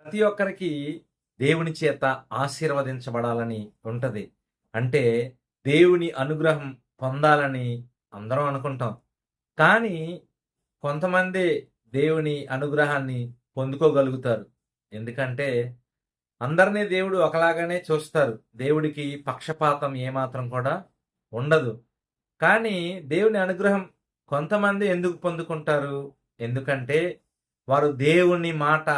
ప్రతి ఒక్కరికి దేవుని చేత ఆశీర్వదించబడాలని ఉంటది. అంటే దేవుని అనుగ్రహం పొందాలని అందరం అనుకుంటాం. కానీ కొంతమందే దేవుని అనుగ్రహాన్ని పొందుకోగలుగుతారు. ఎందుకంటే అందరిని దేవుడు ఒకలాగానే చూస్తారు. దేవుడికి పక్షపాతం ఏమాత్రం కూడా ఉండదు. కానీ దేవుని అనుగ్రహం కొంతమంది ఎందుకు పొందుకుంటారు? ఎందుకంటే వారు దేవుని మాట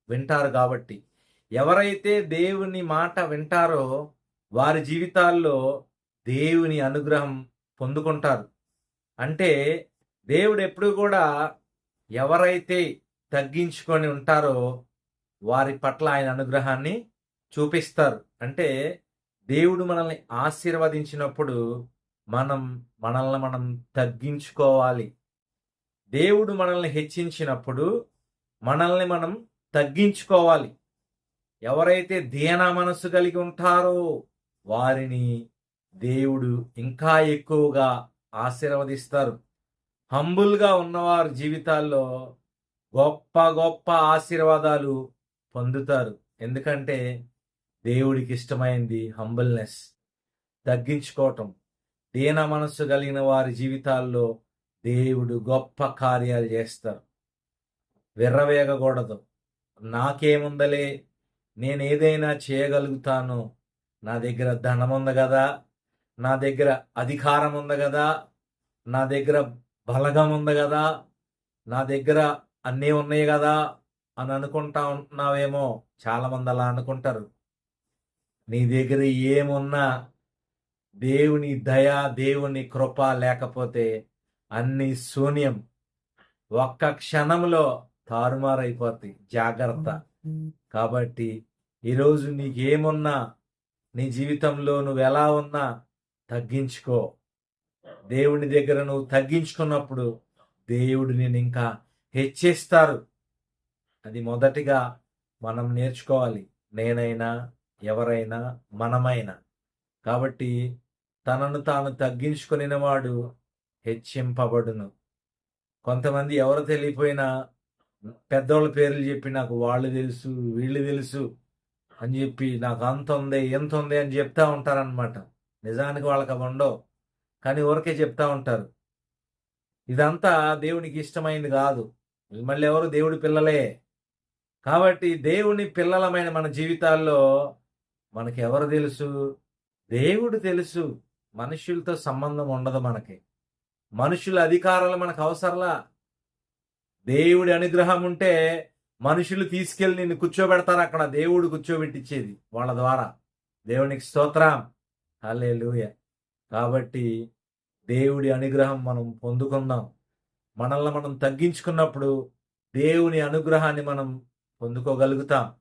వింటారు కాబట్టి. ఎవరైతే దేవుని మాట వింటారో వారి జీవితాల్లో దేవుని అనుగ్రహం పొందుకుంటారు. అంటే దేవుడు ఎప్పుడు కూడా ఎవరైతే తగ్గించుకొని ఉంటారో వారి పట్ల ఆయన అనుగ్రహాన్ని చూపిస్తారు. అంటే దేవుడు మనల్ని ఆశీర్వదించినప్పుడు మనల్ని మనం తగ్గించుకోవాలి. దేవుడు మనల్ని హెచ్చించినప్పుడు మనల్ని మనం తగ్గించుకోవాలి. ఎవరైతే దీన మనస్సు కలిగి ఉంటారో వారిని దేవుడు ఇంకా ఎక్కువగా ఆశీర్వదిస్తారు. హంబుల్గా ఉన్నవారి జీవితాల్లో గొప్ప గొప్ప ఆశీర్వాదాలు పొందుతారు. ఎందుకంటే దేవుడికి ఇష్టమైంది హంబుల్నెస్, తగ్గించుకోవటం. దీన మనస్సు కలిగిన వారి జీవితాల్లో దేవుడు గొప్ప కార్యాలు చేస్తారు. విర్రవేగకూడదు. నాకేముందలే, నేనేదైనా చేయగలుగుతాను, నా దగ్గర ధనం ఉంది కదా, నా దగ్గర అధికారం ఉంది కదా, నా దగ్గర బలగం ఉంది కదా, నా దగ్గర అన్నీ ఉన్నాయి కదా అని అనుకుంటా ఉంటున్నావేమో. చాలామంది అలా అనుకుంటారు. నీ దగ్గర ఏమున్నా దేవుని దయ, దేవుని కృప లేకపోతే అన్ని శూన్యం. ఒక్క క్షణంలో తారుమారైపోతాయి. జాగ్రత్త. కాబట్టి ఈరోజు నీకేమున్నా, నీ జీవితంలో నువ్వు ఎలా ఉన్నా తగ్గించుకో. దేవుని దగ్గర నువ్వు తగ్గించుకున్నప్పుడు దేవుడు నేను ఇంకా హెచ్చిస్తారు. అది మొదటిగా మనం నేర్చుకోవాలి. నేనైనా, ఎవరైనా, మనమైనా. కాబట్టి తనను తాను తగ్గించుకుని వాడు హెచ్చింపబడును. కొంతమంది ఎవరు తెలియపోయినా పెద్దోళ్ళ పేర్లు చెప్పి నాకు వాళ్ళు తెలుసు, వీళ్ళు తెలుసు అని చెప్పి నాకు అంత ఉంది, ఎంత ఉంది అని చెప్తా ఉంటారనమాట. నిజానికి వాళ్ళకి అవి ఉండవు, కానీ ఊరికే చెప్తా ఉంటారు. ఇదంతా దేవునికి ఇష్టమైంది కాదు. మళ్ళీ ఎవరు దేవుడి పిల్లలే. కాబట్టి దేవుని పిల్లలమైన మన జీవితాల్లో మనకి ఎవరు తెలుసు? దేవుడు తెలుసు. మనుషులతో సంబంధం ఉండదు మనకి. మనుషుల అధికారాలు మనకు అవసరంలా. దేవుడి అనుగ్రహం ఉంటే మనుషులు తీసుకెళ్ళి నిన్ను కూర్చోబెడతారు అక్కడ. దేవుడు కూర్చోబెట్టించేది వాళ్ళ ద్వారా. దేవునికి స్తోత్రం. హల్లెలూయా. కాబట్టి దేవుడి అనుగ్రహం మనం పొందుకుందాం. మనల్ని మనం తగ్గించుకున్నప్పుడు దేవుని అనుగ్రహాన్ని మనం పొందుకోగలుగుతాం.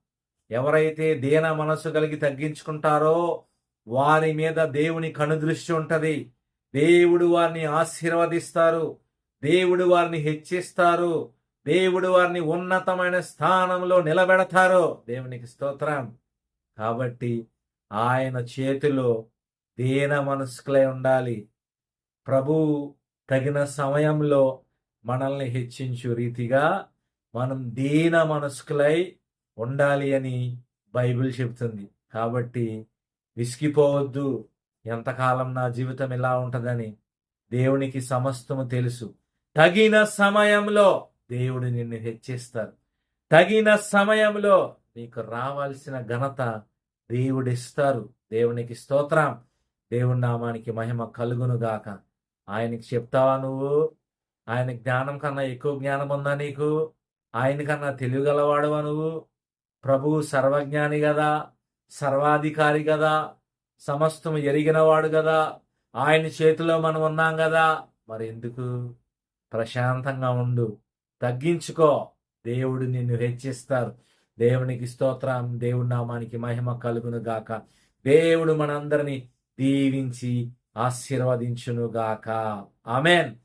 ఎవరైతే దీన మనస్సు కలిగి తగ్గించుకుంటారో వారి మీద దేవుని కనుదృష్టి ఉంటది. దేవుడు వారిని ఆశీర్వదిస్తారు. దేవుడు వారిని హెచ్చిస్తారు. దేవుడు వారిని ఉన్నతమైన స్థానంలో నిలబెడతారు. దేవునికి స్తోత్రం. కాబట్టి ఆయన చేతిలో దీన మనస్కులై ఉండాలి. ప్రభువు తగిన సమయంలో మనల్ని హెచ్చించు రీతిగా మనం దీన మనస్కులై ఉండాలి అని బైబిల్ చెబుతుంది. కాబట్టి విసిగిపోవద్దు. ఎంతకాలం నా జీవితం ఇలా ఉంటుందని. దేవునికి సమస్తము తెలుసు. తగిన సమయంలో దేవుడు నిన్ను హెచ్చిస్తారు. తగిన సమయంలో నీకు రావాల్సిన ఘనత దేవుడిస్తారు. దేవునికి స్తోత్రం. దేవుని నామానికి మహిమ కలుగును గాక. ఆయనకి చెప్తావా నువ్వు? ఆయన జ్ఞానం కన్నా ఎక్కువ జ్ఞానం ఉందా నీకు? ఆయన కన్నా తెలియగలవాడువా నువ్వు? ప్రభువు సర్వజ్ఞాని కదా, సర్వాధికారి కదా, సమస్తము ఎరిగినవాడు కదా. ఆయన చేతిలో మనం ఉన్నాం కదా. మరి ఎందుకు? ప్రశాంతంగా ఉండు. తగ్గించుకో. దేవుడు నిన్ను హెచ్చిస్తారు. దేవునికి స్తోత్రం. దేవుడి నామానికి మహిమ కలుగును గాక. దేవుడు మనందరినీ దీవించి ఆశీర్వదించును గాక. ఆమేన్.